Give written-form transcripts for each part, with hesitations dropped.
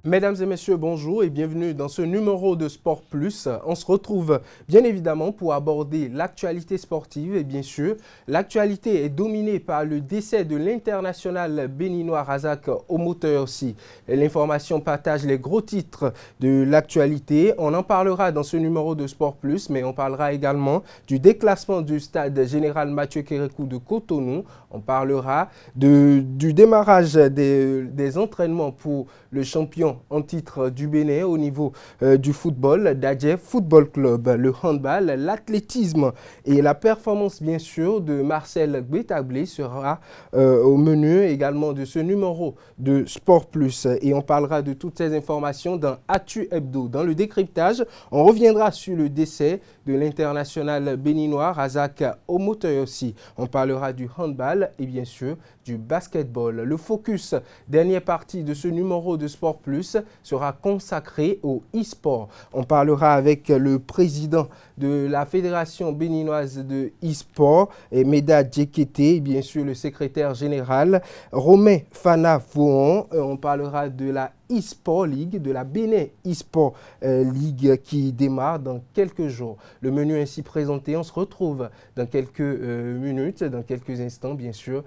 Mesdames et messieurs, bonjour et bienvenue dans ce numéro de Sport Plus. On se retrouve bien évidemment pour aborder l'actualité sportive et bien sûr, l'actualité est dominée par le décès de l'international béninois Razak Omotoyossi. L'information partage les gros titres de l'actualité. On en parlera dans ce numéro de Sport Plus, mais on parlera également du déclassement du stade général Mathieu Kérékou de Cotonou. On parlera du démarrage des entraînements pour le champion en titre du Bénin au niveau du football, d'Adjef Football Club, le handball, l'athlétisme et la performance bien sûr de Marcel Gbetablé sera au menu également de ce numéro de Sport Plus. Et on parlera de toutes ces informations dans Actu Hebdo. Dans le décryptage, on reviendra sur le décès de l'international béninois Razak Omotoyossi. On parlera du handball et bien sûr du basketball. Le focus, dernière partie de ce numéro de Sport Plus, sera consacré au e-sport. On parlera avec le président de la Fédération béninoise de e-sport, Meda Djekete, et bien sûr le secrétaire général Romain Fana Fouon. On parlera de la e-sport League, de la Bénin e-sport League qui démarre dans quelques jours. Le menu ainsi présenté, on se retrouve dans quelques minutes, dans quelques instants bien sûr,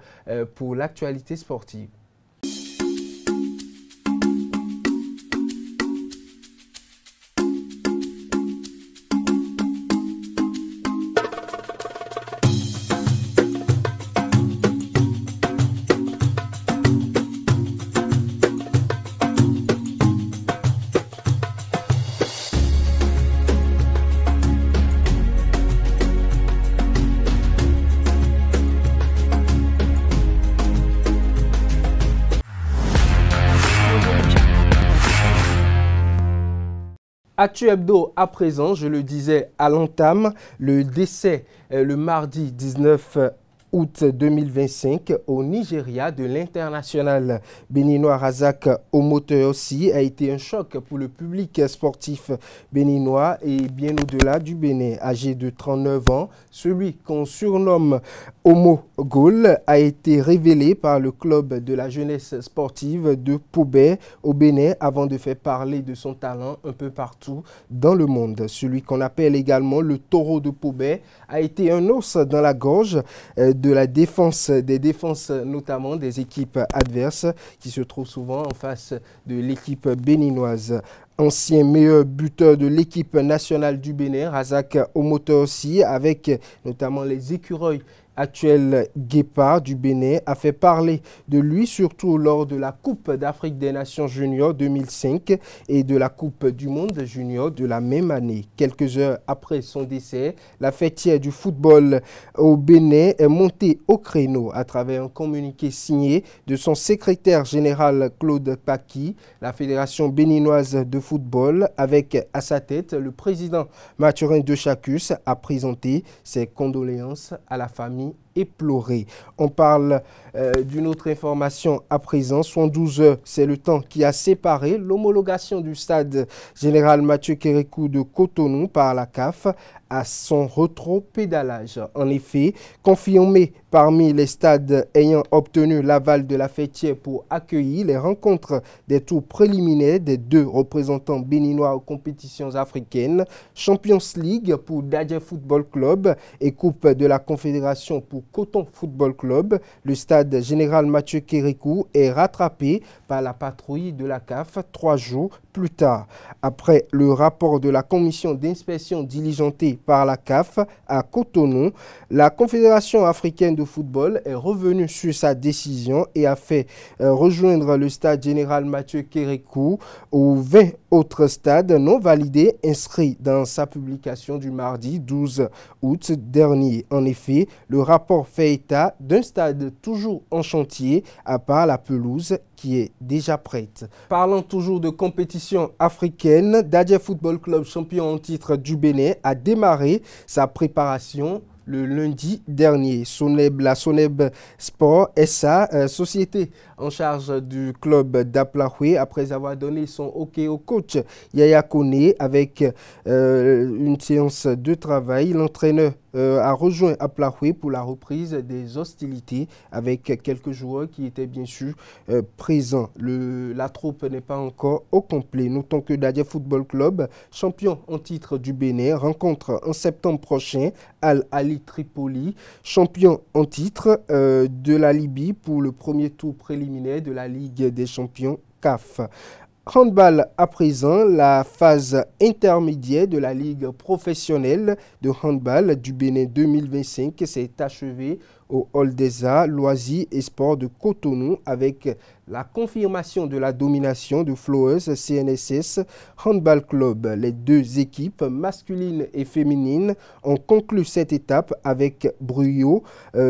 pour l'actualité sportive. Actu Hebdo à présent, je le disais à l'entame, le décès le mardi 19 août 2025 au Nigeria de l'international béninois Razak Omotoyossi a été un choc pour le public sportif béninois et bien au-delà du Bénin. Âgé de 39 ans, celui qu'on surnomme Homo Gol a été révélé par le club de la jeunesse sportive de Pobé au Bénin avant de faire parler de son talent un peu partout dans le monde. Celui qu'on appelle également le taureau de Pobé a été un os dans la gorge de la défense, des défenses notamment des équipes adverses qui se trouvent souvent en face de l'équipe béninoise. Ancien meilleur buteur de l'équipe nationale du Bénin, Razak Omotoyossi, avec notamment les écureuils actuel Guépard du Bénin, a fait parler de lui surtout lors de la Coupe d'Afrique des Nations Juniors 2005 et de la Coupe du Monde Junior de la même année. Quelques heures après son décès, la fêtière du football au Bénin est montée au créneau à travers un communiqué signé de son secrétaire général Claude Paki, la Fédération béninoise de football, avec à sa tête le président Mathurin Deschacus, a présenté ses condoléances à la famille éploré. On parle d'une autre information à présent. 72 heures, c'est le temps qui a séparé l'homologation du stade général Mathieu Kérékou de Cotonou par la CAF à son rétropédalage. En effet, confirmé parmi les stades ayant obtenu l'aval de la fêtière pour accueillir les rencontres des tours préliminaires des deux représentants béninois aux compétitions africaines, Champions League pour d'Adjef Football Club et Coupe de la Confédération pour Coton Football Club, le stade général Mathieu Kérékou est rattrapé par la patrouille de la CAF 3 jours plus tard. Après le rapport de la commission d'inspection diligentée par la CAF à Cotonou, la Confédération africaine de football est revenue sur sa décision et a fait rejoindre le stade général Mathieu Kérékou aux 20 autres stades non validés inscrits dans sa publication du mardi 12 août dernier. En effet, le rapport fait état d'un stade toujours en chantier à part la pelouse qui est déjà prête. Parlant toujours de compétition africaine, d'Adjef Football Club, champion en titre du Bénin, a démarré sa préparation le lundi dernier. La Soneb Sport SA, société en charge du club d'Aplaoué après avoir donné son OK au coach Yaya Kone avec une séance de travail. L'entraîneur a rejoint Aplaoué pour la reprise des hostilités avec quelques joueurs qui étaient bien sûr présents. La troupe n'est pas encore au complet. Notons que Dadje Football Club, champion en titre du Bénin, rencontre en septembre prochain Al Ali Tripoli, champion en titre de la Libye pour le premier tour préliminaire de la Ligue des champions CAF. Handball à présent, la phase intermédiaire de la Ligue professionnelle de handball du Bénin 2025 s'est achevée au Hall des Arts, Loisirs et Sports de Cotonou avec la confirmation de la domination de Flowers CNSS Handball Club. Les deux équipes masculines et féminines ont conclu cette étape avec brio,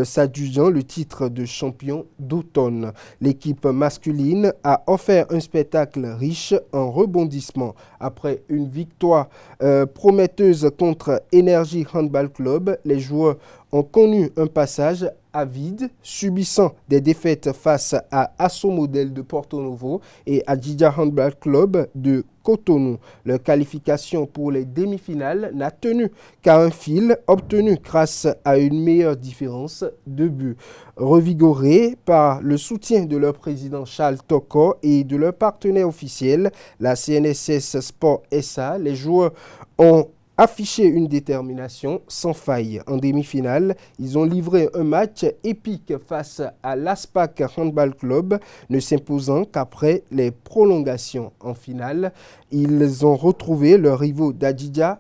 s'adjugeant le titre de champion d'automne. L'équipe masculine a offert un spectacle riche en rebondissements. Après une victoire prometteuse contre Energy Handball Club, les joueurs ont connu un passage à vide, subissant des défaites face à Asso Model de Porto Novo et à Djidja Handball Club de Cotonou. Leur qualification pour les demi-finales n'a tenu qu'à un fil obtenu grâce à une meilleure différence de but. Revigorés par le soutien de leur président Charles Toko et de leur partenaire officiel, la CNSS Sport SA, les joueurs ont affiché une détermination sans faille. En demi-finale, ils ont livré un match épique face à l'Aspac Handball Club, ne s'imposant qu'après les prolongations. En finale, ils ont retrouvé leurs rivaux d'Adjidja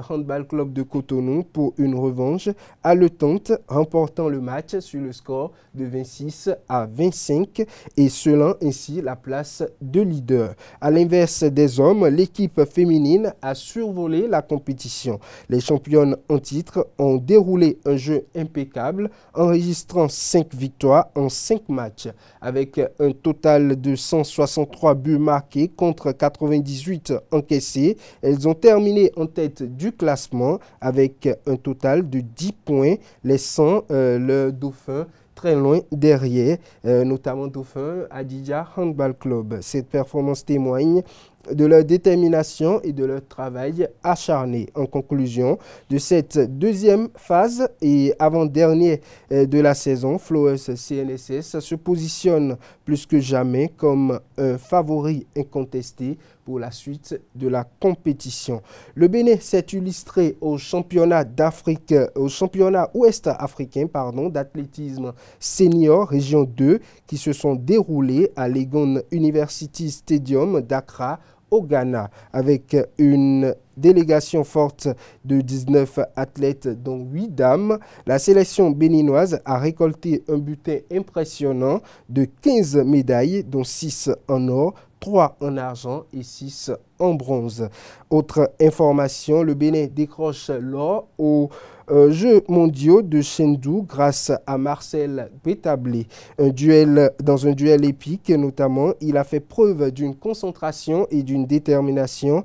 Handball Club de Cotonou pour une revanche haletante, remportant le match sur le score de 26-25 et scellant ainsi la place de leader. À l'inverse des hommes, l'équipe féminine a survolé la compétition. Les championnes en titre ont déroulé un jeu impeccable, enregistrant 5 victoires en 5 matchs, avec un total de 163 buts marqués contre 98 encaissés. Elles ont terminé en tête du classement avec un total de 10 points, laissant le dauphin très loin derrière, notamment dauphin Adidja Handball Club. Cette performance témoigne de leur détermination et de leur travail acharné. En conclusion de cette deuxième phase et avant-dernière de la saison, Flowers CNSS se positionne plus que jamais comme un favori incontesté pour la suite de la compétition. Le Bénin s'est illustré au championnat d'Afrique, au championnat ouest-africain d'athlétisme senior région 2 qui se sont déroulés à Legon University Stadium d'Accra au Ghana, avec une délégation forte de 19 athlètes, dont 8 dames. La sélection béninoise a récolté un butin impressionnant de 15 médailles, dont 6 en or, 3 en argent et 6 en bronze. Autre information, le Bénin décroche l'or aux Jeux mondiaux de Chengdu grâce à Marcel Bétablé. Dans un duel épique notamment, il a fait preuve d'une concentration et d'une détermination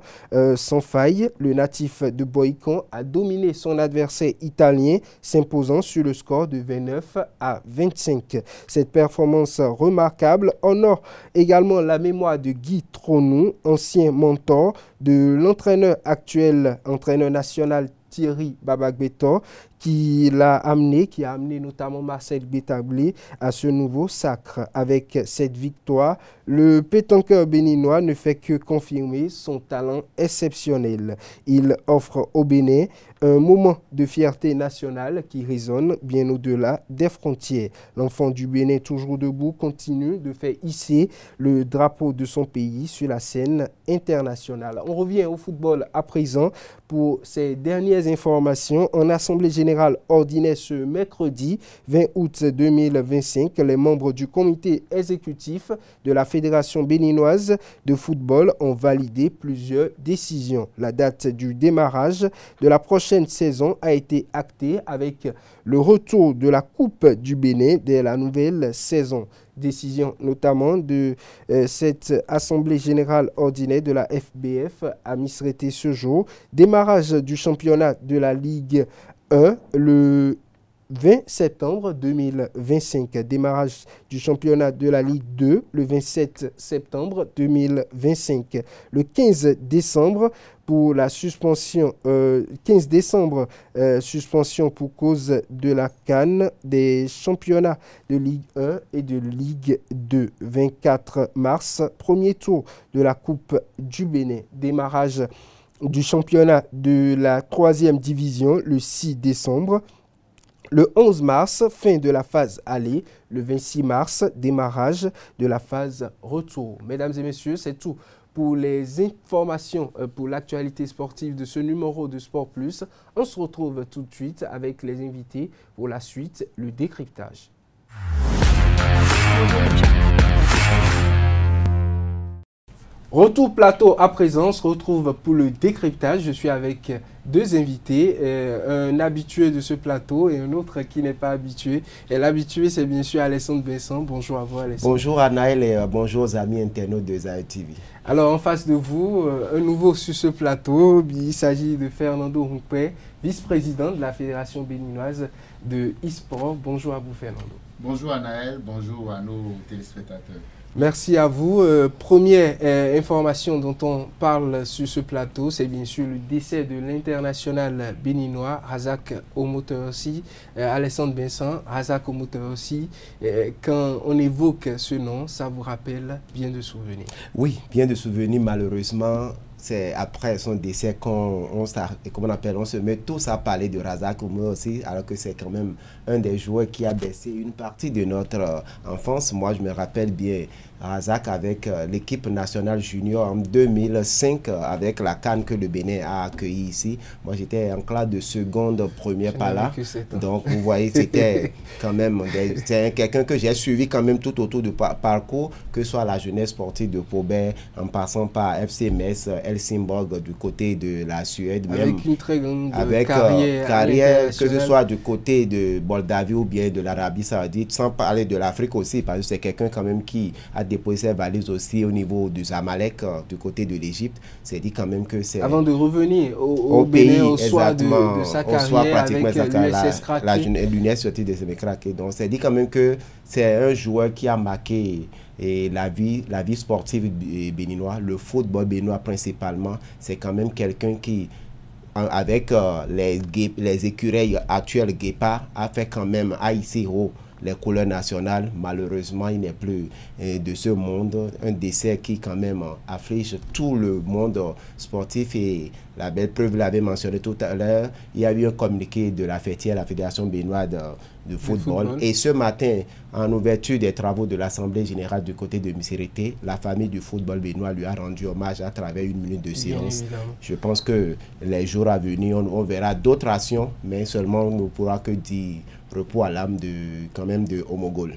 sans faille. Le natif de Boïcon a dominé son adversaire italien, s'imposant sur le score de 29-25. Cette performance remarquable honore également la mémoire de Guy Tronou, ancien mentor de l'entraîneur actuel, entraîneur national Thierry Babagbetor, qui a amené notamment Marcel Bétablé à ce nouveau sacre. Avec cette victoire, le pétanqueur béninois ne fait que confirmer son talent exceptionnel. Il offre au Bénin un moment de fierté nationale qui résonne bien au-delà des frontières. L'enfant du Bénin, toujours debout, continue de faire hisser le drapeau de son pays sur la scène internationale. On revient au football à présent pour ces dernières informations. En Assemblée générale ordinaire ce mercredi 20 août 2025, les membres du comité exécutif de la Fédération béninoise de football ont validé plusieurs décisions. La date du démarrage de la prochaine saison a été actée avec le retour de la Coupe du Bénin dès la nouvelle saison. Décision notamment de cette Assemblée générale ordinaire de la FBF à Misrété ce jour. Démarrage du championnat de la Ligue 1 le 20 septembre 2025. Démarrage du championnat de la Ligue 2 le 27 septembre 2025. Le 15 décembre pour la suspension, suspension pour cause de la CAN des championnats de Ligue 1 et de Ligue 2. 24 mars, premier tour de la Coupe du Bénin. Démarrage du championnat de la 3e division le 6 décembre. Le 11 mars, fin de la phase aller. Le 26 mars, démarrage de la phase retour. Mesdames et messieurs, c'est tout pour les informations, pour l'actualité sportive de ce numéro de Sport Plus. On se retrouve tout de suite avec les invités pour la suite, le décryptage. Retour plateau à présent, on se retrouve pour le décryptage. Je suis avec deux invités, un habitué de ce plateau et un autre qui n'est pas habitué. Et l'habitué, c'est bien sûr Alessandre Vincent. Bonjour à vous, Alessandre. Bonjour Anaël et bonjour aux amis internautes de Zaï TV. Alors, en face de vous, un nouveau sur ce plateau. Il s'agit de Fernando Hunkwe, vice-président de la Fédération béninoise de e-sport. Bonjour à vous, Fernando. Bonjour Anaël, bonjour à nos téléspectateurs. Merci à vous. Première information dont on parle sur ce plateau, c'est bien sûr le décès de l'international béninois Razak Omotorossi, Alessandre Vincent, Razak Omotorossi. Quand on évoque ce nom, ça vous rappelle bien de souvenirs? Oui, bien de souvenirs, malheureusement. C'est après son décès qu'on se met tous à parler de Razak Omotorossi, alors que c'est quand même un des joueurs qui a baissé une partie de notre enfance. Moi, je me rappelle bien Razak avec l'équipe nationale junior en 2005, avec la CAN que le Bénin a accueilli ici. Moi, j'étais en classe de seconde, première par là. Donc, vous voyez, c'était quand même quelqu'un que j'ai suivi quand même tout autour du parcours, que ce soit la jeunesse sportive de Paubert, en passant par FC Metz, Helsingborg du côté de la Suède. Avec même, une très grande carrière, que ce soit du côté de Moldavie ou bien de l'Arabie Saoudite, sans parler de l'Afrique aussi, parce que c'est quelqu'un quand même qui a déposé ses valises aussi au niveau du Zamalek, du côté de l'Égypte. C'est dit quand même que c'est... Avant de revenir au pays, Bénin, au soir de sa carrière, avec l'USS Craqué. L'UNES de se craquer. Donc c'est dit quand même que c'est un joueur qui a marqué la vie sportive béninoise, le football béninois principalement. C'est quand même quelqu'un qui, avec les écureuils actuels Guépard, a fait quand même haïsser les couleurs nationales. Malheureusement, il n'est plus de ce monde. Un décès qui quand même afflige tout le monde sportif. Et la belle preuve, vous l'avez mentionné tout à l'heure, il y a eu un communiqué de la FETIER, la Fédération béninoise de football. Et ce matin, en ouverture des travaux de l'Assemblée générale du côté de Missirité, la famille du football béninois lui a rendu hommage à travers une minute de silence. Je pense que les jours à venir, on verra d'autres actions, mais seulement on ne pourra que dire repos à l'âme quand même de Omogol.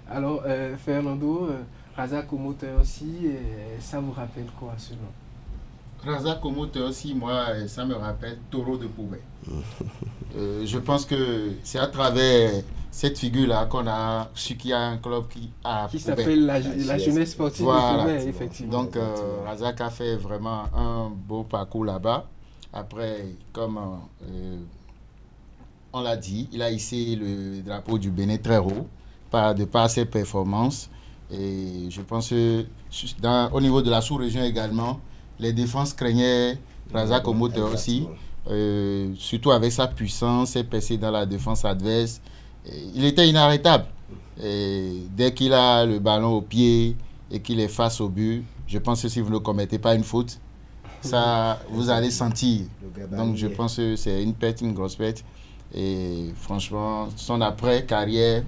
Alors, Fernando, Razak Omotorossi, ça vous rappelle quoi ce nom? Razak Omotorossi, moi, ça me rappelle Taureau de Paubert. Je pense que c'est à travers cette figure-là qu'on a su qu'il y a un club qui s'appelle la jeunesse sportive de Paubert, effectivement. Donc, Razak a fait vraiment un beau parcours là-bas. Après, comme on l'a dit, il a hissé le drapeau du Bénin très haut de par ses performances. Et je pense que au niveau de la sous-région également, les défenses craignaient Razak Omotorossi, surtout avec sa puissance, ses percées dans la défense adverse. Il était inarrêtable. Et dès qu'il a le ballon au pied et qu'il est face au but, je pense que si vous ne commettez pas une faute, ça vous allez sentir. Donc je pense que c'est une perte, une grosse perte. Et franchement, son après-carrière,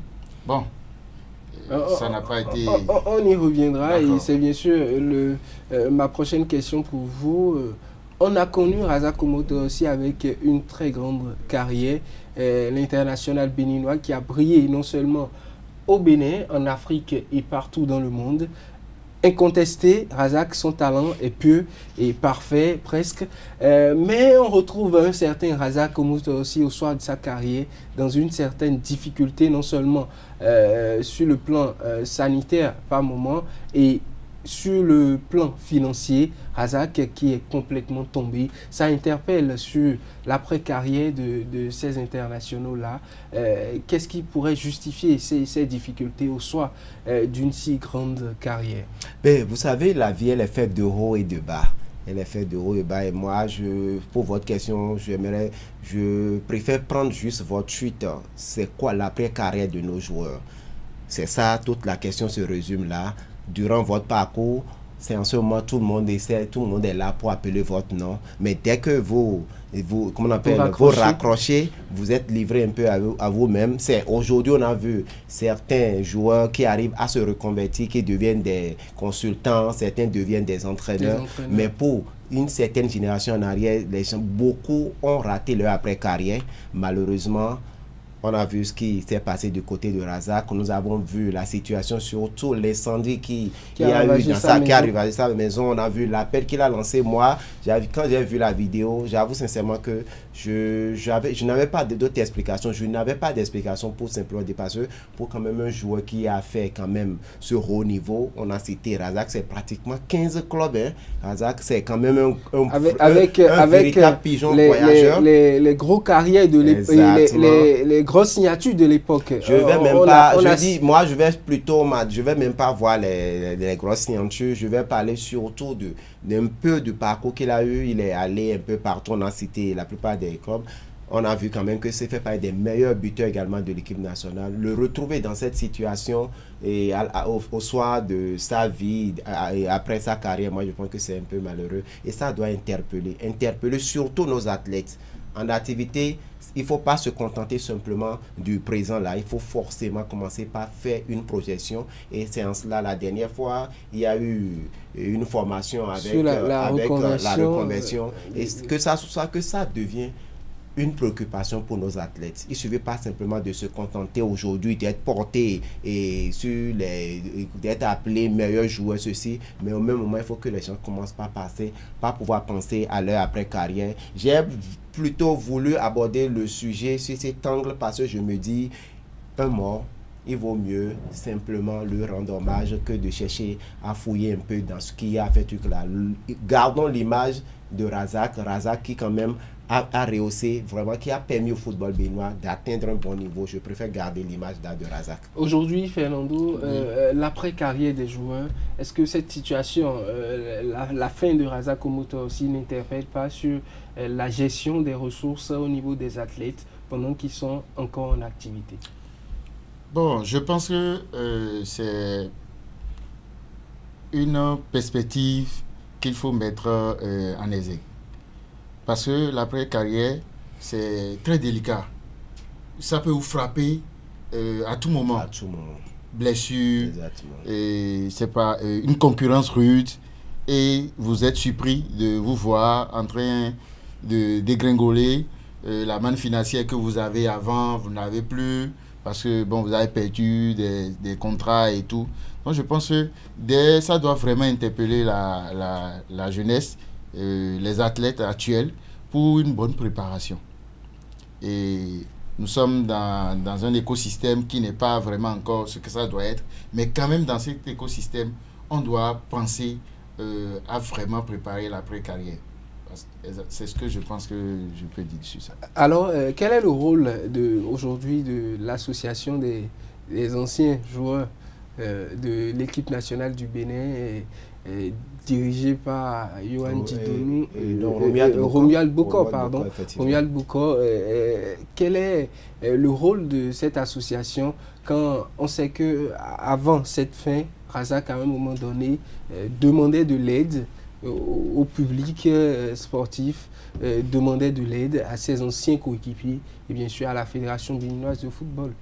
bon, ça n'a pas été... On y reviendra et c'est bien sûr ma prochaine question pour vous. On a connu Razak Omotorossi avec une très grande carrière, l'international béninois qui a brillé non seulement au Bénin, en Afrique et partout dans le monde. Incontesté, Razak, son talent est pur et parfait presque, mais on retrouve un certain Razak Omotorossi au soir de sa carrière dans une certaine difficulté, non seulement sur le plan sanitaire par moment, et sur le plan financier, Razak qui est complètement tombé, ça interpelle sur l'après-carrière de ces internationaux-là. Qu'est-ce qui pourrait justifier ces difficultés au soir d'une si grande carrière? Ben, vous savez, la vie, elle est faite de haut et de bas. Elle est faite de haut et bas. Et moi, pour votre question, je préfère prendre juste votre suite. C'est quoi l'après-carrière de nos joueurs? C'est ça, toute la question se résume là. Durant votre parcours, c'est en ce moment, tout le monde est là pour appeler votre nom. Mais dès que vous raccrochez, vous êtes livré un peu à vous-même. Aujourd'hui, on a vu certains joueurs qui arrivent à se reconvertir, qui deviennent des consultants, certains deviennent des entraîneurs. Mais pour une certaine génération en arrière, beaucoup ont raté leur après-carrière. Malheureusement, on a vu ce qui s'est passé du côté de Razak. Nous avons vu la situation, surtout l'incendie qui a eu dans sa maison. On a vu l'appel qu'il a lancé. Moi, quand j'ai vu la vidéo, j'avoue sincèrement que je n'avais pas d'autres explications. Je n'avais pas d'explication pour simplement dépasser. Pour quand même un joueur qui a fait quand même ce haut niveau, on a cité Razak, c'est pratiquement 15 clubs. Hein. Razak, c'est quand même un véritable pigeon voyageur. Les gros carrières de l'époque, les grosses signatures de l'époque. Je vais même pas voir les grosses signatures. Je vais parler surtout d'un peu du parcours qu'il a eu. Il est allé un peu partout. On a cité la plupart des clubs. On a vu quand même que c'est fait partie des meilleurs buteurs également de l'équipe nationale. Le retrouver dans cette situation et au soir de sa vie et après sa carrière, moi je pense que c'est un peu malheureux. Et ça doit interpeller surtout nos athlètes. En activité, il ne faut pas se contenter simplement du présent là. Il faut forcément commencer par faire une projection. Et c'est en cela, la dernière fois, il y a eu une formation avec la reconversion. Et que ça devient une préoccupation pour nos athlètes. Il ne suffit pas simplement de se contenter aujourd'hui d'être porté et d'être appelé meilleur joueur, ceci, mais au même moment, il faut que les gens commencent par pouvoir penser à leur après-carrière. J'ai plutôt voulu aborder le sujet sur cet angle parce que je me dis, un mort, il vaut mieux simplement lui rendre hommage que de chercher à fouiller un peu dans ce qui a fait truc là. Gardons l'image de Razak qui quand même a rehaussé, vraiment, qui a permis au football béninois d'atteindre un bon niveau. Je préfère garder l'image de Razak. Aujourd'hui, Fernando, l'après-carrière des joueurs, est-ce que cette situation, la fin de Razak Omoto aussi n'interpelle pas sur la gestion des ressources au niveau des athlètes pendant qu'ils sont encore en activité? Bon, je pense que c'est une perspective qu'il faut mettre en exergue. Parce que l'après-carrière, c'est très délicat. Ça peut vous frapper à tout moment. À tout moment. Blessure, c'est pas une concurrence rude. Et vous êtes surpris de vous voir en train de dégringoler. La manne financière que vous avez avant, vous n'avez plus. Parce que bon, vous avez perdu des contrats et tout. Donc je pense que ça doit vraiment interpeller la jeunesse, les athlètes actuels, pour une bonne préparation. Et nous sommes dans un écosystème qui n'est pas vraiment encore ce que ça doit être, mais quand même dans cet écosystème, on doit penser à vraiment préparer l'après-carrière. C'est ce que je pense que je peux dire sur ça. Alors, quel est le rôle aujourd'hui de l'association des anciens joueurs de l'équipe nationale du Bénin dirigée par Yohan Djidonou Romuald Bokor, pardon. Romuald Bokor, quel est le rôle de cette association quand on sait qu'avant cette fin, Razak à un moment donné demandait de l'aide au public sportif, demandait de l'aide à ses anciens coéquipiers et bien sûr à la Fédération béninoise de football?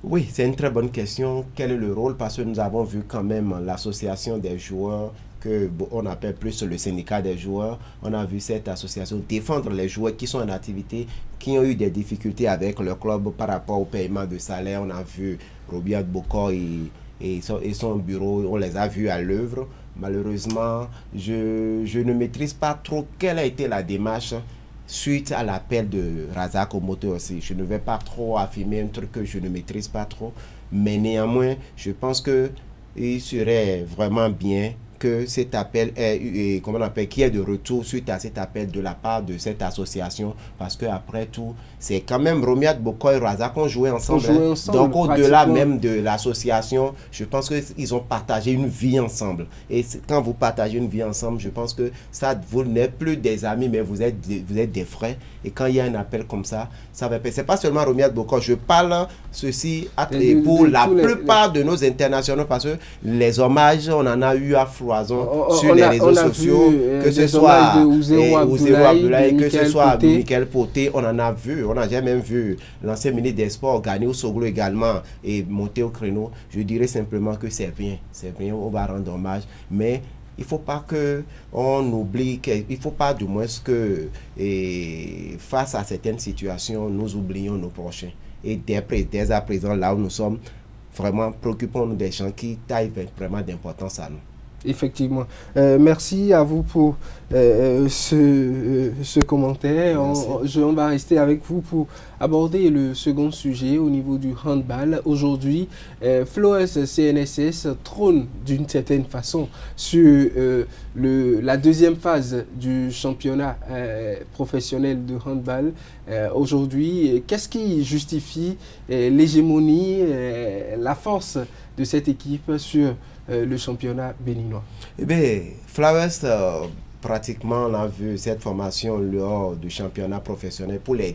Oui, c'est une très bonne question. Quel est le rôle? Parce que nous avons vu quand même l'association des joueurs, qu'on appelle plus le syndicat des joueurs. On a vu cette association défendre les joueurs qui sont en activité, qui ont eu des difficultés avec leur club par rapport au paiement de salaire. On a vu Romuald Bokor et son bureau, on les a vus à l'œuvre. Malheureusement, je ne maîtrise pas trop quelle a été la démarche suite à l'appel de Razak Omoto aussi. Je ne vais pas trop affirmer un truc que je ne maîtrise pas trop, mais néanmoins, je pense qu'il serait vraiment bien que cet appel est, comment on appelle, qui est de retour suite à cet appel de la part de cette association, parce que après tout, c'est quand même Romiat Boko et Razak ont joué ensemble. Donc au-delà même de l'association, je pense qu'ils ont partagé une vie ensemble. Et quand vous partagez une vie ensemble, je pense que ça, vous n'êtes plus des amis, mais vous êtes des frères. Et quand il y a un appel comme ça va pas. C'est pas seulement Romiat Boko, je parle ceci pour la plupart de nos internationaux, parce que les hommages, on en a eu à foison sur les réseaux sociaux, que ce soit Ouzero Abdoulaye, que ce soit Michael Poté, on en a vu. On a jamais vu l'ancien ministre des Sports, Gani Soglo également, et monter au créneau. Je dirais simplement que c'est bien, on va rendre hommage, mais il ne faut pas qu'on oublie, il ne faut pas du moins que face à certaines situations, nous oublions nos prochains. Et dès à présent, là où nous sommes, vraiment, préoccupons-nous des gens qui taillent vraiment d'importance à nous. Effectivement. Merci à vous pour ce commentaire. On va rester avec vous pour aborder le second sujet au niveau du handball. Aujourd'hui, Flores CNSS trône d'une certaine façon sur la deuxième phase du championnat professionnel de handball. Aujourd'hui, qu'est-ce qui justifie l'hégémonie, la force de cette équipe sur le championnat béninois? Eh bien, Flowers, pratiquement, on a vu cette formation lors du championnat professionnel pour les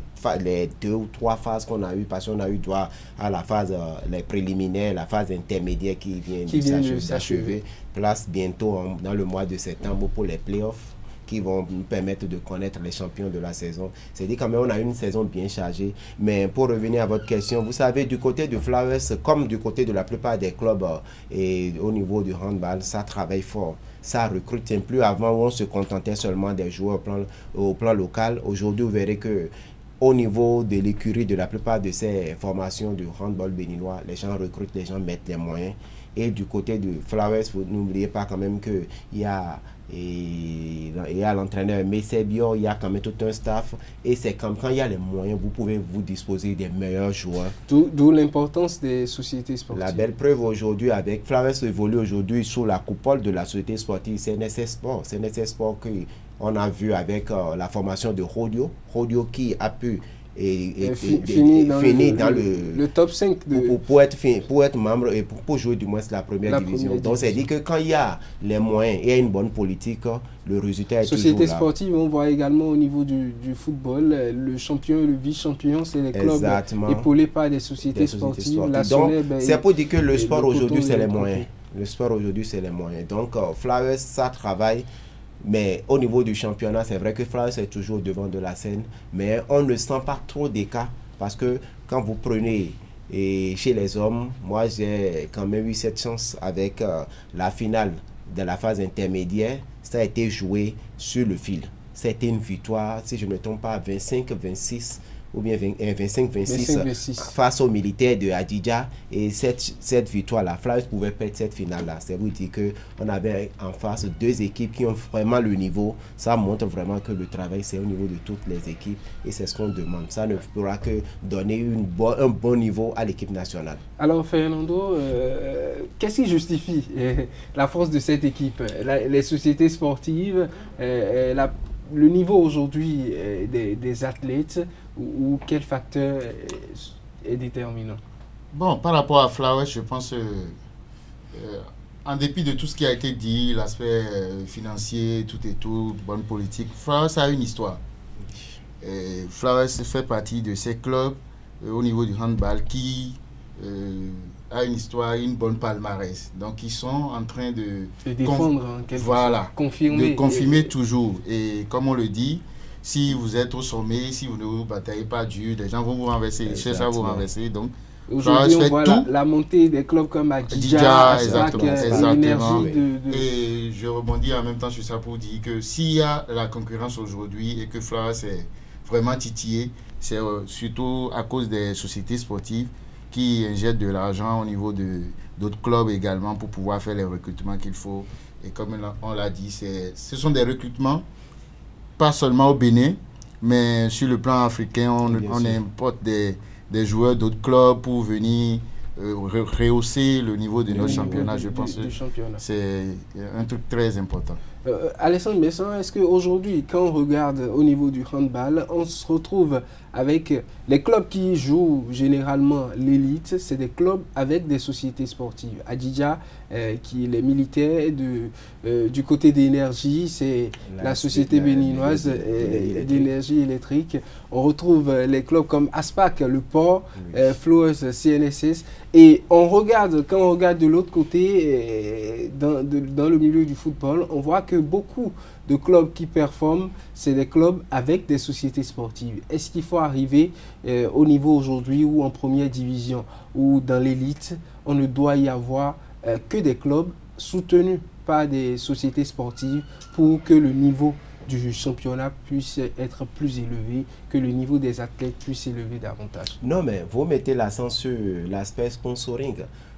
2 ou 3 phases qu'on a eues, parce qu'on a eu droit à la phase les préliminaires, la phase intermédiaire qui vient de s'achever. Place bientôt dans le mois de septembre pour les playoffs, qui vont nous permettre de connaître les champions de la saison. C'est-à-dire quand même on a une saison bien chargée. Mais pour revenir à votre question, vous savez, du côté de Flowers, comme du côté de la plupart des clubs et au niveau du handball, ça travaille fort. Ça recrute. Plus avant où on se contentait seulement des joueurs au plan local. Aujourd'hui, vous verrez que au niveau de l'écurie de la plupart de ces formations du handball béninois, les gens recrutent, les gens mettent les moyens. Et du côté de Flowers, n'oubliez pas quand même qu'il y a l'entraîneur Messebio, il y a quand même tout un staff, et c'est comme quand il y a les moyens, vous pouvez vous disposer des meilleurs joueurs. D'où l'importance des sociétés sportives. La belle preuve aujourd'hui, avec Flowers évolue aujourd'hui sous la coupole de la société sportive CNSS Sport. CNSS Sport qu'on a vu avec la formation de Rodio qui a pu fini dans le top 5 pour être membre et pour jouer du moins la première division. Donc c'est dit que quand il y a les moyens et une bonne politique, le résultat est société toujours là. Sportive, on voit également au niveau du football, le champion et le vice-champion, c'est les clubs épaulés par des sociétés sportives. Donc c'est pour dire que le sport aujourd'hui c'est les moyens. Le sport aujourd'hui c'est les moyens. Donc Flowers, ça travaille. Mais au niveau du championnat, c'est vrai que Flowers est toujours devant de la scène, mais on ne sent pas trop d'écart, parce que quand vous prenez chez les hommes, moi j'ai quand même eu cette chance avec la finale de la phase intermédiaire, ça a été joué sur le fil. C'était une victoire, si je ne me trompe pas, 25-26 ou bien 25-26 face aux militaires de Adidja. Et cette victoire-là, Flowers pouvait perdre cette finale-là. C'est vous dire qu'on avait en face 2 équipes qui ont vraiment le niveau. Ça montre vraiment que le travail, c'est au niveau de toutes les équipes. Et c'est ce qu'on demande. Ça ne pourra que donner un bon niveau à l'équipe nationale. Alors, Fernando, qu'est-ce qui justifie la force de cette équipe? Les sociétés sportives, le niveau aujourd'hui des athlètes, ou quel facteur est déterminant? Bon, par rapport à Flowers, je pense, en dépit de tout ce qui a été dit, l'aspect financier, tout, bonne politique, Flowers a une histoire. Flowers fait partie de ces clubs au niveau du handball qui a une histoire, une bonne palmarès. Donc, ils sont en train de défendre, confirmer toujours. Et comme on le dit, si vous êtes au sommet, si vous ne vous bataillez pas dur, les gens vont vous renverser, ils cherchent à vous renverser. Donc, aujourd'hui, on voit la montée des clubs comme Adidja, exactement. Et je rebondis en même temps sur ça pour dire que s'il y a la concurrence aujourd'hui et que Flowers est vraiment titillé, c'est surtout à cause des sociétés sportives qui injectent de l'argent au niveau d'autres clubs également pour pouvoir faire les recrutements qu'il faut. Et comme on l'a dit, ce sont des recrutements pas seulement au Bénin, mais sur le plan africain, on importe des joueurs d'autres clubs pour venir rehausser le niveau de notre championnat. Je pense que c'est un truc très important. Alessandre Messan, est-ce qu'aujourd'hui, quand on regarde au niveau du handball, on se retrouve avec les clubs qui jouent généralement l'élite, c'est des clubs avec des sociétés sportives. Adidja, qui est les militaires du côté d'énergie, c'est la société béninoise d'énergie électrique. On retrouve les clubs comme ASPAC, le port, Flowers, CNSS. Et on regarde, quand on regarde de l'autre côté, dans le milieu du football, on voit que beaucoup de clubs qui performent, c'est des clubs avec des sociétés sportives. Est-ce qu'il faut arriver au niveau aujourd'hui ou en première division ou dans l'élite, on ne doit y avoir que des clubs soutenus par des sociétés sportives pour que le niveau du championnat puisse être plus élevé, que le niveau des athlètes puisse s'élever davantage? Non, mais vous mettez l'accent sur l'aspect sponsoring.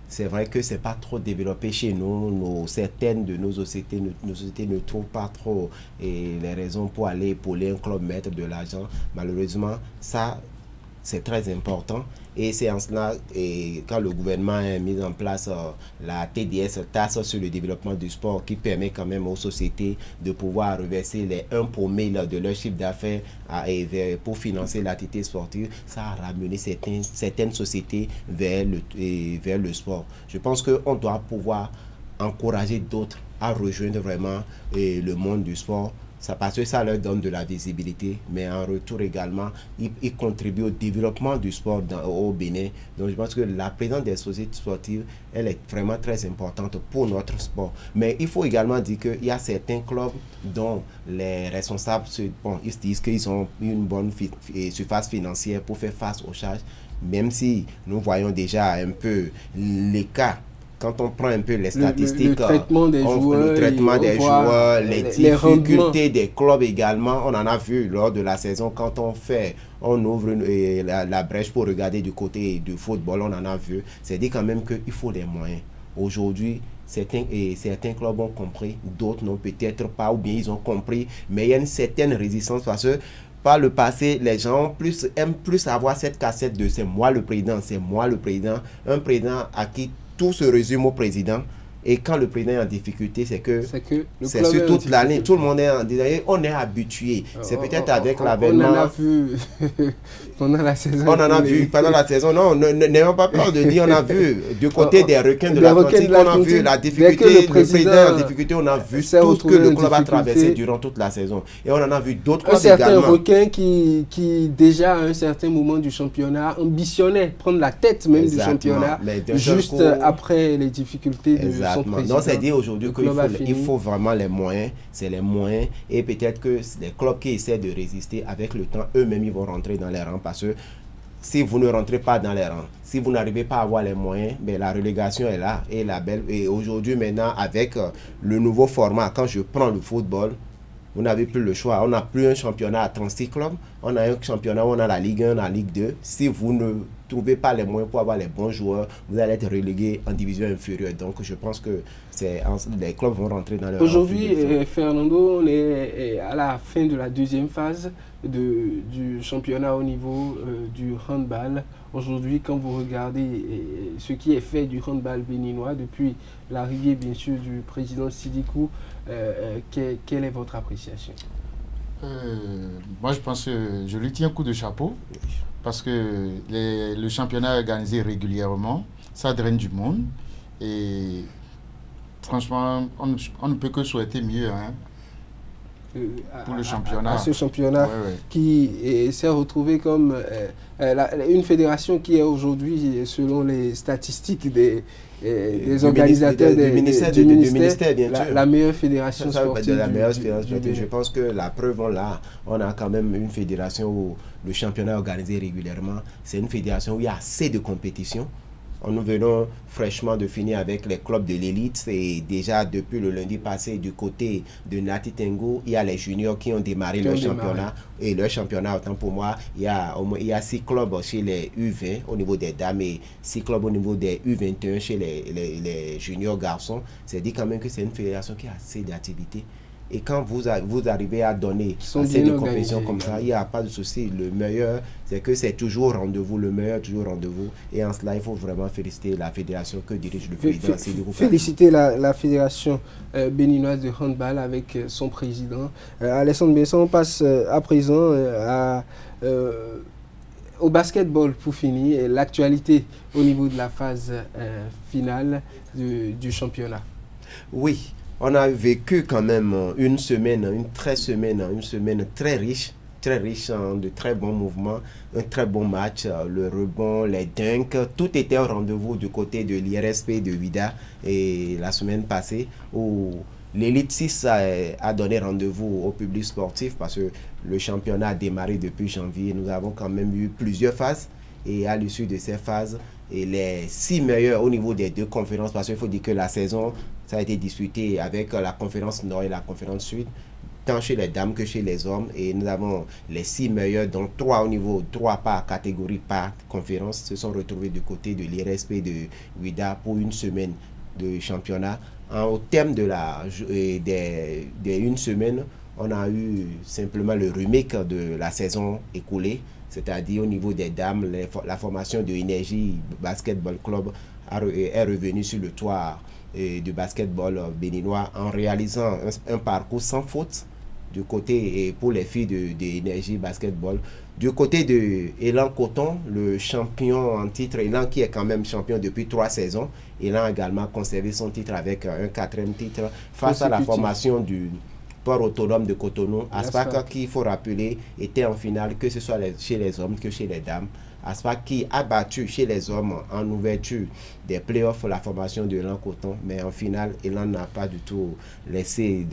C'est vrai que ce n'est pas trop développé chez nous. Certaines de nos sociétés ne trouvent pas trop les raisons pour aller épauler un club, mettre de l'argent. Malheureusement, ça, c'est très important. Et c'est en cela, quand le gouvernement a mis en place la TDS, taxe sur le développement du sport, qui permet quand même aux sociétés de pouvoir reverser les 1 pour 1000 de leur chiffre d'affaires pour financer l'activité sportive, ça a ramené certaines sociétés vers le sport. Je pense qu'on doit pouvoir encourager d'autres à rejoindre vraiment le monde du sport. Parce que ça leur donne de la visibilité, mais en retour également, ils contribuent au développement du sport au Bénin. Donc je pense que la présence des sociétés sportives, elle est vraiment très importante pour notre sport. Mais il faut également dire qu'il y a certains clubs dont les responsables, ils se disent qu'ils ont une bonne surface financière pour faire face aux charges, même si nous voyons déjà un peu les cas. Quand on prend un peu les statistiques, le traitement des joueurs, les difficultés des clubs également, on en a vu lors de la saison quand on ouvre la brèche pour regarder du côté du football, on en a vu. C'est dit quand même qu'il faut des moyens. Aujourd'hui, certains clubs ont compris, d'autres n'ont peut-être pas, ou bien ils ont compris, mais il y a une certaine résistance parce que par le passé, les gens aiment plus avoir cette cassette de « c'est moi le président », un président à qui tout se résume au président. Et quand le président est en difficulté, c'est sur toute l'année. Tout le monde est en difficulté. On est habitué. C'est peut-être avec l'avènement. On en a vu pendant la saison. On en a vu pendant la saison. Non, n'ayons pas peur de dire on a vu du côté des requins de l'Atlantique. On a vu la difficulté. Le président est en difficulté. On a vu tout ce que le club a traversé durant toute la saison. Et on en a vu d'autres clubs également. Certains requins qui, déjà à un certain moment du championnat, ambitionnaient prendre la tête même du championnat, juste après les difficultés de non, c'est dit aujourd'hui qu'il faut vraiment les moyens, c'est les moyens, et peut-être que les clubs qui essaient de résister avec le temps, eux-mêmes ils vont rentrer dans les rangs, parce que si vous ne rentrez pas dans les rangs, si vous n'arrivez pas à avoir les moyens, ben la relégation est là, et aujourd'hui maintenant avec le nouveau format, quand je prends le football, vous n'avez plus le choix. On n'a plus un championnat à 36 clubs. On a un championnat où on a la Ligue 1, la Ligue 2. Si vous ne trouvez pas les moyens pour avoir les bons joueurs, vous allez être relégué en division inférieure. Donc, je pense que les clubs vont rentrer dans leur... Aujourd'hui, Fernando, on est à la fin de la deuxième phase du championnat au niveau du handball. Aujourd'hui, quand vous regardez ce qui est fait du handball béninois depuis l'arrivée, bien sûr, du président Sidikou, quelle est votre appréciation? Moi, je pense que je lui tiens un coup de chapeau parce que le championnat est organisé régulièrement, ça draine du monde et franchement, on ne peut que souhaiter mieux pour le championnat. À ce championnat qui s'est retrouvé comme une fédération qui est aujourd'hui, selon les statistiques des organisateurs du ministère, la meilleure fédération sportive. Je pense que la preuve, on a quand même une fédération où le championnat est organisé régulièrement. C'est une fédération où il y a assez de compétition. Nous venons fraîchement de finir avec les clubs de l'élite. Et déjà depuis le lundi passé, du côté de Nati Tengu, il y a les juniors qui ont démarré leur championnat. Et leur championnat, autant pour moi, il y a 6 clubs chez les U20 au niveau des dames et 6 clubs au niveau des U21 chez les juniors garçons. C'est dit quand même que c'est une fédération qui a assez d'activités. Et quand vous arrivez à donner assez de compétitions comme ça, il n'y a pas de souci. Le meilleur, c'est que c'est toujours rendez-vous, le meilleur toujours rendez-vous. Et en cela, il faut vraiment féliciter la fédération que dirige le président. Féliciter la fédération béninoise de handball avec son président. Alessandre Besson, on passe à présent au basketball pour finir. L'actualité au niveau de la phase finale du championnat. Oui. On a vécu quand même une semaine très riche de très bons mouvements, un très bon match, le rebond, les dunks, tout était au rendez-vous du côté de l'IRSP de Ouidah et la semaine passée où l'élite 6 a donné rendez-vous au public sportif parce que le championnat a démarré depuis janvier. Nous avons quand même eu plusieurs phases et à l'issue de ces phases, et les 6 meilleurs au niveau des 2 conférences, parce qu'il faut dire que la saison, ça a été disputé avec la conférence Nord et la conférence Sud, tant chez les dames que chez les hommes. Et nous avons les 6 meilleurs, dont 3 au niveau, 3 par catégorie, par conférence, se sont retrouvés du côté de l'IRSP de Ouidah pour une semaine de championnat. Au terme de une semaine, on a eu simplement le remake de la saison écoulée, c'est-à-dire au niveau des dames, la formation de Énergie Basketball Club est revenue sur le toit du basketball béninois en réalisant un parcours sans faute du côté pour les filles de Énergie Basketball. Du côté de Elan Coton, le champion en titre, Elan qui est quand même champion depuis 3 saisons, Elan a également conservé son titre avec un 4e titre face à la formation du Port autonome de Cotonou. Aspac, qui, il faut rappeler, était en finale, que ce soit chez les hommes que chez les dames. Aspac qui a battu chez les hommes en ouverture des playoffs la formation de Elan Coton, mais en finale, Elan n'a pas du tout laissé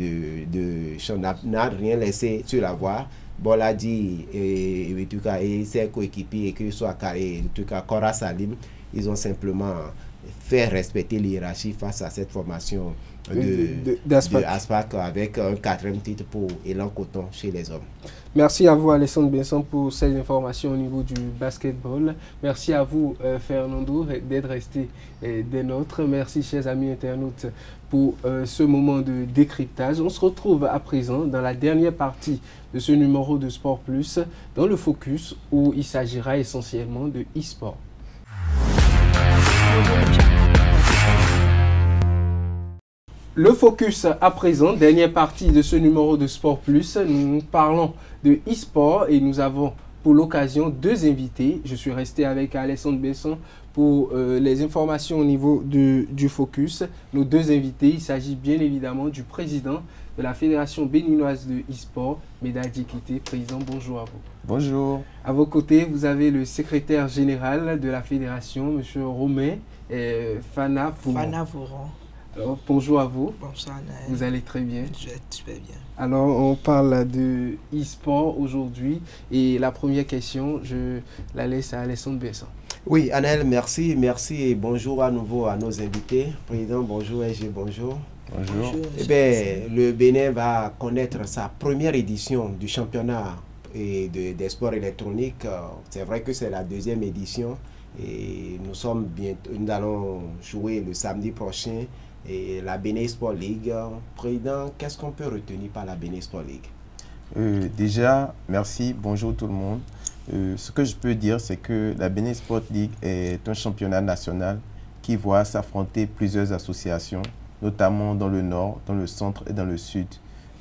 n'a rien laissé sur la voie. Boladi et ses coéquipiers, que ce soit Cora Salim, ils ont simplement fait respecter l'hiérarchie face à cette formation d'Aspac avec un 4e titre pour Elan Coton chez les hommes. Merci à vous Alessandre Besson pour ces informations au niveau du basketball. Merci à vous Fernando d'être resté des nôtres. Merci chers amis internautes pour ce moment de décryptage. On se retrouve à présent dans la dernière partie de ce numéro de Sport Plus, dans le Focus où il s'agira essentiellement de e-sport. Le Focus à présent, dernière partie de ce numéro de Sport Plus. Nous parlons de e-sport et nous avons pour l'occasion 2 invités. Je suis resté avec Alessandre Besson pour les informations au niveau du Focus. Nos 2 invités, il s'agit bien évidemment du président de la Fédération béninoise de e-sport, Médaille Dikité. Président, bonjour à vous. Bonjour. À vos côtés, vous avez le secrétaire général de la Fédération, M. Romain Fana Vouron. Alors, bonjour à vous. Bonsoir, Naël. Vous allez très bien? Je vais super bien. Alors, on parle de e-sport aujourd'hui. Et la première question, je la laisse à Alessandre Besson. Oui, Anel, merci. Merci et bonjour à nouveau à nos invités. Président, bonjour. EG, bonjour. Bonjour. Eh bien, le Bénin va connaître sa première édition du championnat des sports électroniques. C'est vrai que c'est la 2e édition. Et nous allons jouer le samedi prochain. Et la Bénin Sport League. Président, qu'est-ce qu'on peut retenir par la Bénin Sport League? Déjà, merci, bonjour tout le monde. Ce que je peux dire, c'est que la Bénin Sport League est un championnat national qui voit s'affronter plusieurs associations, notamment dans le nord, dans le centre et dans le sud.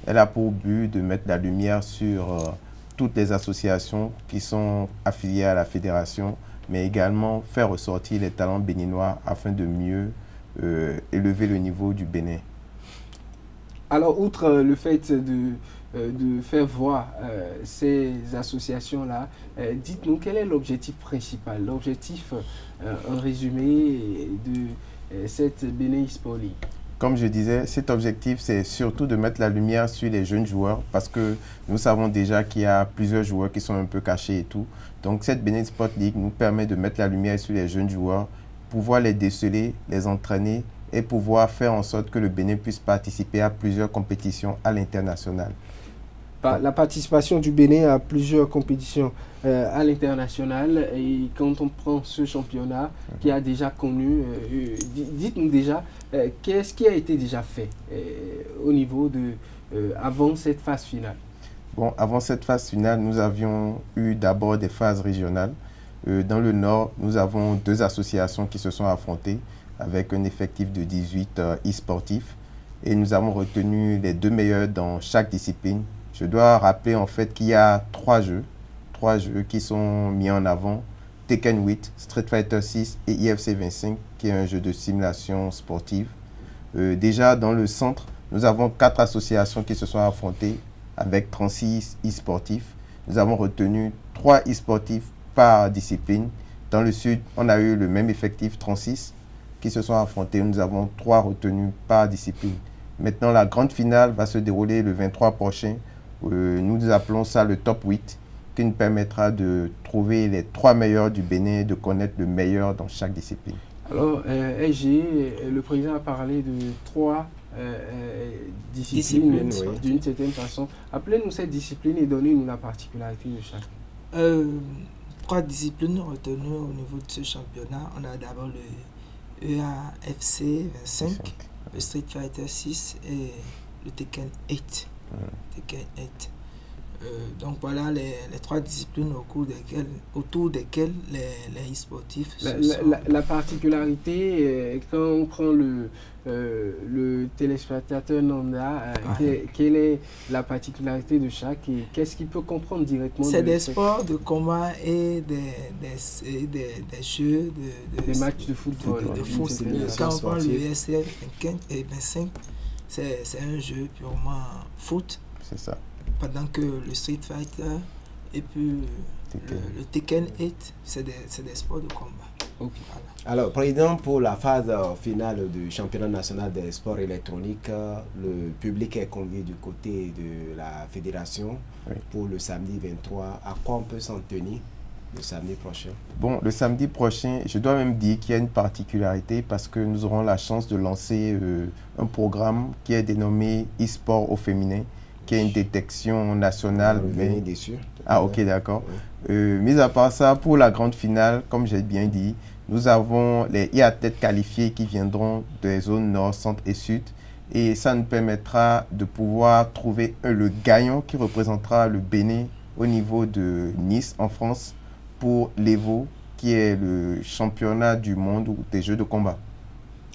Elle a pour but de mettre la lumière sur toutes les associations qui sont affiliées à la fédération, mais également faire ressortir les talents béninois afin de mieux élever le niveau du Bénin. Alors, outre le fait de faire voir ces associations-là, dites-nous quel est l'objectif principal, l'objectif en résumé de cette Bénin Sport League? Comme je disais, cet objectif, c'est surtout de mettre la lumière sur les jeunes joueurs parce que nous savons déjà qu'il y a plusieurs joueurs qui sont un peu cachés et tout. Donc, cette Bénin Sport League nous permet de mettre la lumière sur les jeunes joueurs, pouvoir les déceler, les entraîner et pouvoir faire en sorte que le Bénin puisse participer à plusieurs compétitions à l'international. La participation du Bénin à plusieurs compétitions à l'international, et quand on prend ce championnat qui a déjà connu, dites-nous déjà, qu'est-ce qui a été déjà fait au niveau avant cette phase finale? Bon, avant cette phase finale, nous avions eu d'abord des phases régionales. Dans le Nord, nous avons 2 associations qui se sont affrontées avec un effectif de 18 e-sportifs. Et nous avons retenu les 2 meilleurs dans chaque discipline. Je dois rappeler en fait qu'il y a 3 jeux qui sont mis en avant. Tekken 8, Street Fighter 6 et IFC 25, qui est un jeu de simulation sportive. Déjà dans le centre, nous avons 4 associations qui se sont affrontées avec 36 e-sportifs. Nous avons retenu 3 e-sportifs par discipline. Dans le sud, on a eu le même effectif, 36, qui se sont affrontés. Nous avons 3 retenus par discipline. Maintenant, la grande finale va se dérouler le 23 prochain. Nous appelons ça le top 8, qui nous permettra de trouver les 3 meilleurs du Bénin, de connaître le meilleur dans chaque discipline. Alors, SG, le président a parlé de 3 disciplines d'une certaine façon. Appelez-nous cette discipline et donnez-nous la particularité de chaque. 3 disciplines retenues au niveau de ce championnat. On a d'abord le EAFC 25, le Street Fighter 6 et le Tekken 8. Tekken 8. Donc voilà les 3 disciplines autour desquelles les e-sportifs la particularité, quand on prend le téléspectateur Nanda, quelle est la particularité de chaque et qu'est-ce qu'il peut comprendre directement? C'est des sports de combat et des jeux, des matchs de football. Quand on prend le ESL 25, c'est un jeu purement foot. C'est ça. Pendant que le Street Fighter et puis le Tekken 8, c'est des sports de combat. Okay. Voilà. Alors, président, pour la phase finale du championnat national des sports électroniques, le public est convié du côté de la fédération pour le samedi 23. À quoi on peut s'en tenir le samedi prochain? Bon, le samedi prochain, je dois même dire qu'il y a une particularité parce que nous aurons la chance de lancer un programme qui est dénommé e-sport au féminin, qui est une détection nationale. Bien déçu. Ah, ok, d'accord. Mis à part ça, pour la grande finale, comme j'ai bien dit, nous avons les e-athlètes qualifiés qui viendront des zones nord, centre et sud. Et ça nous permettra de pouvoir trouver le gagnant qui représentera le Bénin au niveau de Nice, en France, pour l'Evo, qui est le championnat du monde des jeux de combat.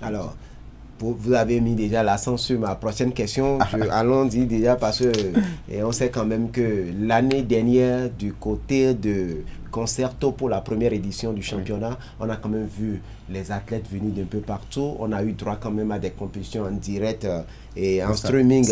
Alors, vous avez mis déjà l'accent sur ma prochaine question. Allons-y déjà parce que on sait quand même que l'année dernière, du côté de Concerto pour la première édition du championnat, on a quand même vu les athlètes venus d'un peu partout. On a eu droit quand même à des compétitions en direct et en streaming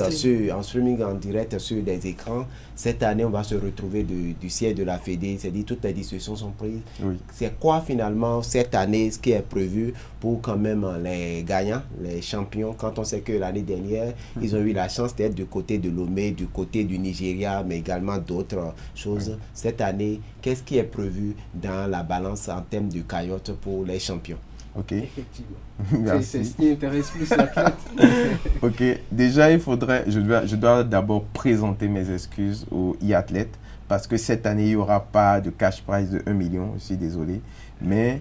en direct sur des écrans. Cette année, on va se retrouver du siège de la Fédé, c'est-à-dire toutes les décisions sont prises. Oui. C'est quoi finalement cette année, ce qui est prévu pour quand même les gagnants, les champions, quand on sait que l'année dernière, ils ont eu la chance d'être du côté de Lomé, du côté du Nigeria, mais également d'autres choses. Cette année, qu'est-ce qui est prévu dans la balance en termes de cagnotte pour les champions? Ok. Effectivement. C'est ce qui intéresse plus l'athlète. Ok. Déjà, je dois d'abord présenter mes excuses aux e-athlètes parce que cette année, il n'y aura pas de cash prize de 1 million. Je suis désolé. Mais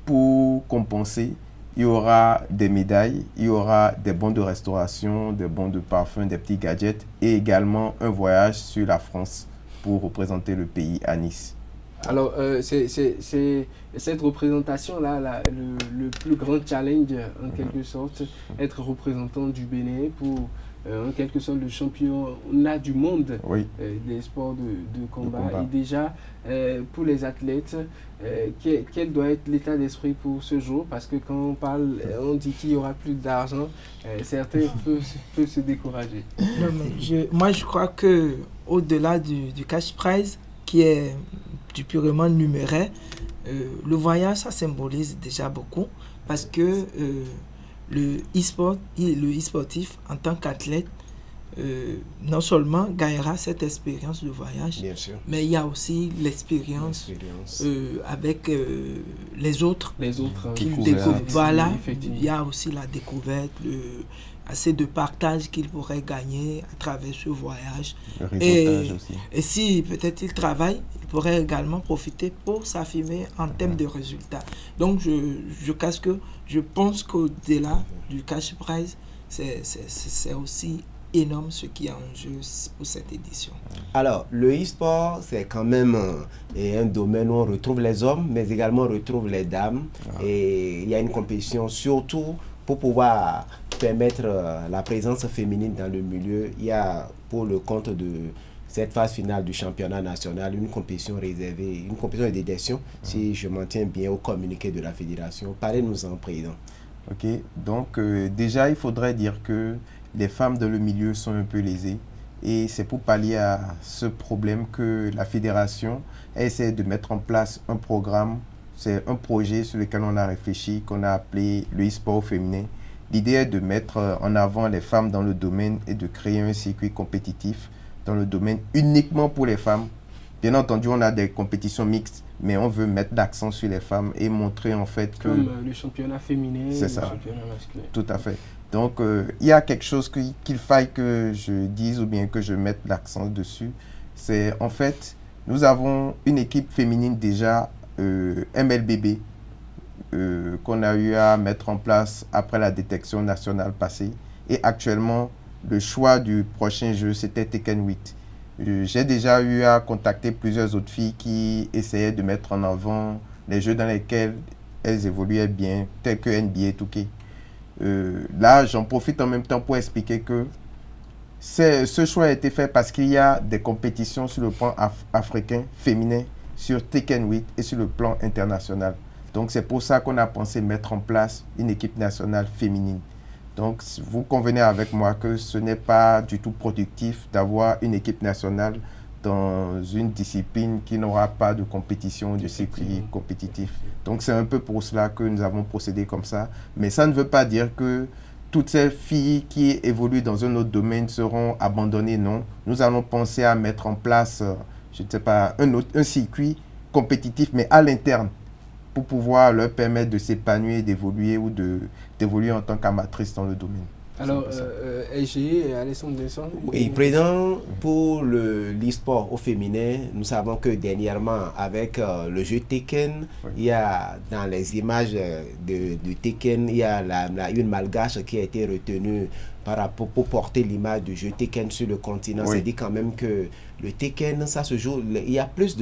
pour compenser, il y aura des médailles, il y aura des bons de restauration, des bons de parfum, des petits gadgets et également un voyage sur la France pour représenter le pays à Nice. Alors, c'est cette représentation-là, le plus grand challenge, en quelque sorte, être représentant du Bénin pour, en quelque sorte, le championnat du monde des sports de combat. Et déjà, pour les athlètes, quel doit être l'état d'esprit pour ce jour? Parce que quand on parle, on dit qu'il n'y aura plus d'argent, certains peuvent se décourager. Non, mais moi, je crois qu'au-delà du cash prize, qui est du purement numéraire, le voyage, ça symbolise déjà beaucoup parce que le e-sportif en tant qu'athlète non seulement gagnera cette expérience de voyage, mais il y a aussi l'expérience avec les autres qu'il découvre. Voilà, il y a aussi la découverte, assez de partage qu'il pourrait gagner à travers ce voyage. Le aussi. Et si peut-être il travaille, il pourrait également profiter pour s'affirmer en termes de résultats. Donc je pense qu'au-delà du cash prize, c'est aussi énorme ce qui est en jeu pour cette édition. Alors, le e-sport, c'est quand même un domaine où on retrouve les hommes, mais également on retrouve les dames. Et il y a une compétition, surtout pour pouvoir permettre la présence féminine dans le milieu. Il y a, pour le compte de cette phase finale du championnat national, une compétition réservée, une compétition de détection, si je m'en tiens bien au communiqué de la fédération. Parlez-nous-en, président. Ok, donc déjà, il faudrait dire que les femmes dans le milieu sont un peu lésées. Et c'est pour pallier à ce problème que la fédération essaie de mettre en place un programme. C'est un projet sur lequel on a réfléchi, qu'on a appelé le e-sport féminin. L'idée est de mettre en avant les femmes dans le domaine et de créer un circuit compétitif dans le domaine uniquement pour les femmes. Bien entendu, on a des compétitions mixtes, mais on veut mettre l'accent sur les femmes et montrer en fait que... Comme le championnat féminin, c'est ça, le championnat masculin. Tout à fait. Donc, il y a quelque chose qu'il faille que je dise ou bien que je mette l'accent dessus. C'est en fait, nous avons une équipe féminine déjà MLBB qu'on a eu à mettre en place après la détection nationale passée. Et actuellement, le choix du prochain jeu, c'était Tekken 8. J'ai déjà eu à contacter plusieurs autres filles qui essayaient de mettre en avant les jeux dans lesquels elles évoluaient bien, tels que NBA 2K. Là, j'en profite en même temps pour expliquer que ce choix a été fait parce qu'il y a des compétitions sur le plan africain, féminin, sur Tekken 8 et sur le plan international. Donc, c'est pour ça qu'on a pensé mettre en place une équipe nationale féminine. Donc, vous convenez avec moi que ce n'est pas du tout productif d'avoir une équipe nationale dans une discipline qui n'aura pas de compétition, de circuit compétitif. Donc, c'est un peu pour cela que nous avons procédé comme ça. Mais ça ne veut pas dire que toutes ces filles qui évoluent dans un autre domaine seront abandonnées, non. Nous allons penser à mettre en place, je ne sais pas, un circuit compétitif, mais à l'interne, pour pouvoir leur permettre de s'épanouir, d'évoluer ou d'évoluer en tant qu'amatrice dans le domaine. Alors, SG, Alessandre Vincent. Oui, président, pour l'e-sport au féminin, nous savons que dernièrement, avec le jeu Tekken, oui, il y a dans les images de Tekken, il y a une malgache qui a été retenue par rapport pour porter l'image du jeu Tekken sur le continent. Oui. C'est dit quand même que le Tekken, ça se joue, il y a plus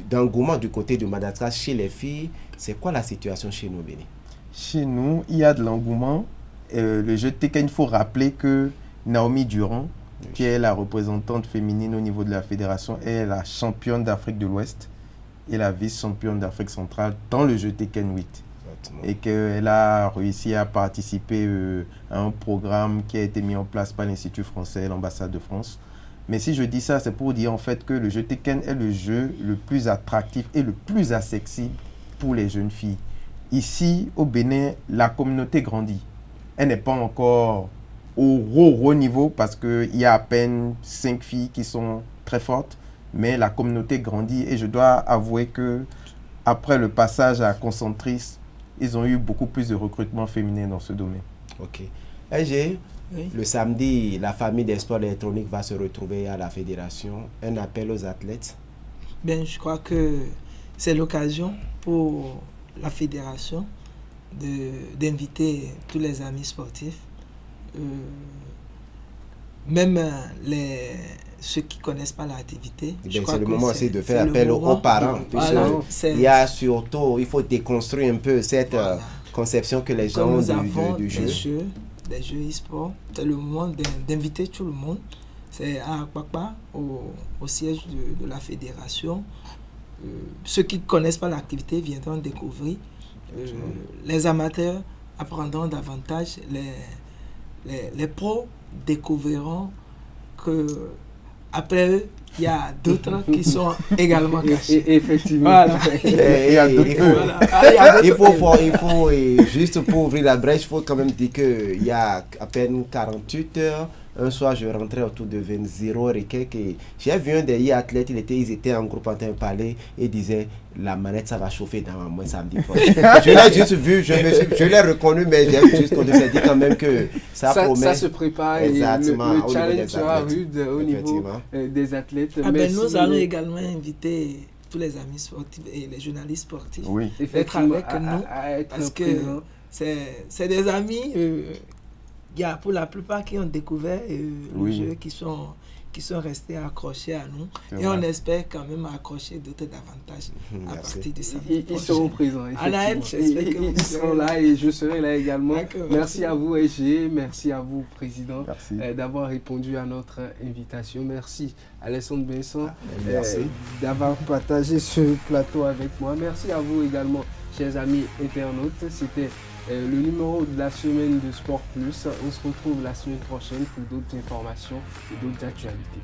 d'engouement du côté de Madagascar chez les filles. C'est quoi la situation chez nous, Béni? Chez nous, il y a de l'engouement. Le jeu Tekken, il faut rappeler que Naomi Durand, qui est la représentante féminine au niveau de la fédération, est la championne d'Afrique de l'Ouest et la vice-championne d'Afrique centrale dans le jeu Tekken 8. Exactement. Et qu'elle a réussi à participer à un programme qui a été mis en place par l'Institut français, l'ambassade de France. Mais si je dis ça, c'est pour dire en fait que le jeu Tekken est le jeu le plus attractif et le plus accessible pour les jeunes filles. Ici, au Bénin, la communauté grandit. Elle n'est pas encore au gros niveau parce qu'il y a à peine 5 filles qui sont très fortes, mais la communauté grandit et je dois avouer que après le passage à Concentrice, ils ont eu beaucoup plus de recrutement féminin dans ce domaine. Ok. SG, oui, le samedi, la famille des sports électroniques va se retrouver à la fédération. Un appel aux athlètes? Bien, je crois que c'est l'occasion pour la fédération d'inviter tous les amis sportifs, même ceux qui ne connaissent pas l'activité. C'est le moment aussi de faire appel aux parents. Voilà, il y a surtout, il faut déconstruire un peu cette conception que les gens ont du jeu. Des jeux e-sport. C'est le moment d'inviter tout le monde. C'est à Akpakpa, au siège de la fédération. Ceux qui ne connaissent pas l'activité viendront découvrir. Les amateurs apprendront davantage. Les pros découvriront que après eux, il y a d'autres qui sont également cachés. Effectivement. Voilà. Il faut juste pour ouvrir la brèche, il faut quand même dire qu'il y a à peine 48 heures, un soir, je rentrais autour de 20 et quelques. J'ai vu un des athlètes, ils étaient en groupe en train de parler et disaient la manette, ça va chauffer dans moi samedi prochain. Je l'ai juste vu, je l'ai reconnu, mais j'ai juste qu'on s'est dit quand même que ça promet. Ça se prépare. Exactement, et le challenge sera rude au niveau des athlètes. Nous allons également inviter tous les amis sportifs et les journalistes sportifs d'être avec nous, parce que c'est des amis il y a pour la plupart qui ont découvert Oui. le jeu, qui sont restés accrochés à nous. C'est Et on vrai. espère quand même accrocher d'autres davantage à Merci. partir de samedi Ils seront présents. Anaël, effectivement. j'espère que vous Ils serez seront là et je serai là également. D'accord, Merci à vous, SG. Merci à vous, Président, Merci. d'avoir répondu à notre invitation. Merci, Alessandre Vincent, Merci. d'avoir partagé ce plateau avec moi. Merci à vous également, chers amis internautes. C'était le numéro de la semaine de Sport Plus. On se retrouve la semaine prochaine pour d'autres informations et d'autres actualités.